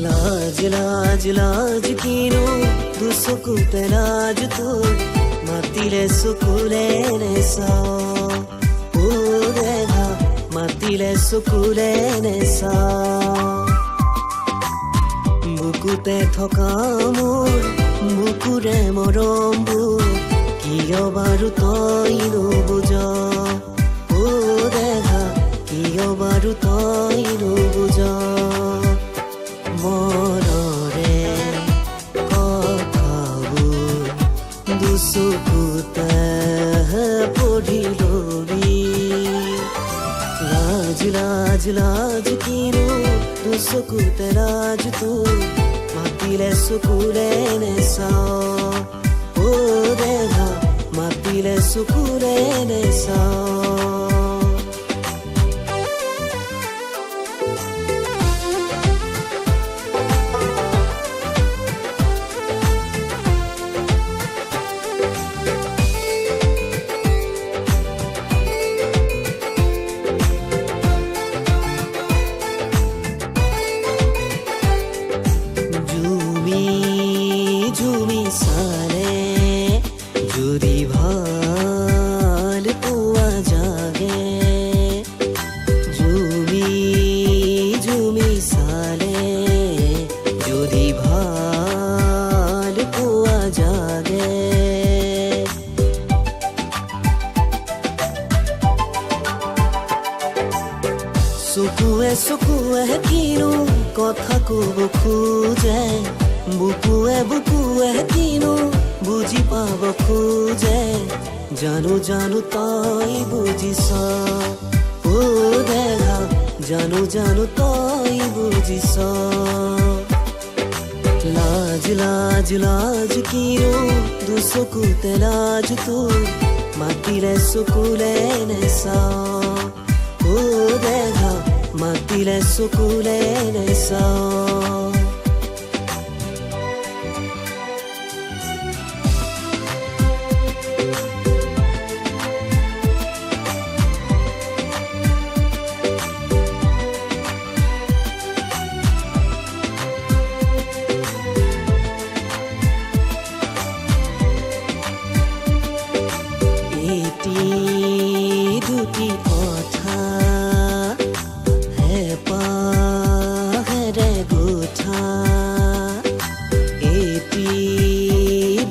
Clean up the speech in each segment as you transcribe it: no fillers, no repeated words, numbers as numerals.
लाज लाज लाज किनो दुसुकुते लाज तू मातिले सुकुले नेसा ओ देहा मातिले सुकुले नेसा बुकुते थका मोर बुकुरे मरमबुर किय बारु तई नुबुझ ओ देहा किय बारु तई नुबुझ মনৰে কথাবোৰ দুচকুতে পঢ়িলবি লাজ লাজ লাজ কিনো দুচকুতে লাজ তোৰ মাতিলে চকুৰে নেচাওঁ অ দেহা মাতিলে চকুৰে নেচাওঁ যদি ভাল পোৱা জাগে জুমি জুমি চালে যদি ভাল পোৱা জাগে চকুৱে চকুৱে কিনো কথা কব খোজে বুকুৱে বুকুৱে কিনো বুজি পাব খোজে জানো জানো তই বুজিছ অ দেহা জানো জানো তই বুজিছ লাজ লাজ লাজ কিনো দুচকুতে লাজ তোৰ মাতিলে চকুলে নেচাওঁ অ দেহা মাতিলে চকুলে নেচাওঁ দুটি কথা হেপাহেৰে গোঠা এটি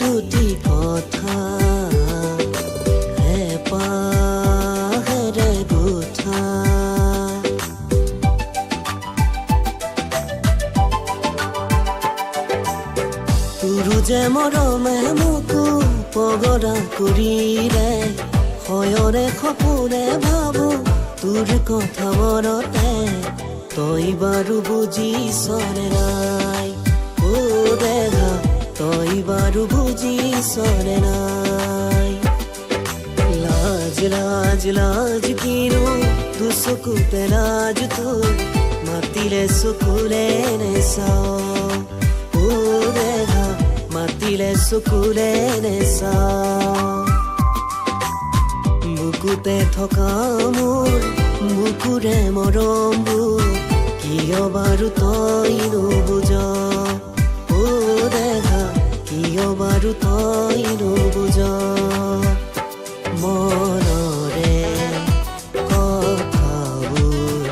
দুটি কথা হেপাহেৰে গোঠা তোৰো যে মৰমে মোকো পগৰা কৰিলে হয়ৰে সপোনে ভাবো তোৰ কথা মনতে তই বাৰু বুজিছনে নাই অ দেহা তই বাৰু বুজিছনে নাই লাজ লাজ লাজ কিনো দুচকুতে লাজ তোৰ মাতিলে চকুলে নেচাওঁ অ দেহা মাতিলে চকুলে নেচাওঁ বুকুতে থকা মোৰ বুকুৰে মৰমবোৰ কিয় বাৰু তই নুবুঝ অ দেহা কিয় বাৰু তই নুবুঝ মনৰে কথাবোৰ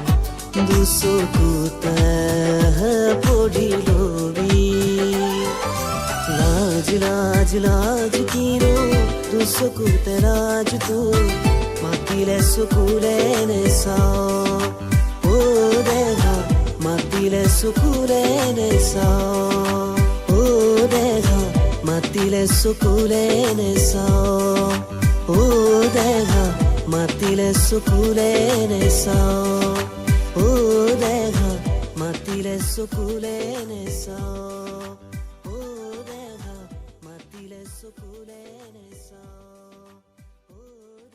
দুচকুতে পঢ়িলবি লাজ লাজ লাজ কিনো দুচকুতে লাজ তোৰ মাতিলে চকুৰে নেচাওঁ অ দেহা মাতিলে চকুৰে নেচাওঁ অ দেহা মাতিলে চকুৰে নেচাওঁ অ দেহা মাতিলে চকুৰে নেচাওঁ অ দেহা মাতিলে চকুৰে নেচাওঁ অ দেহা মাতিলে চকুৰে নেচাওঁ অ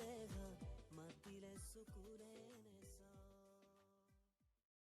দেহা মাতিলে চকুৰে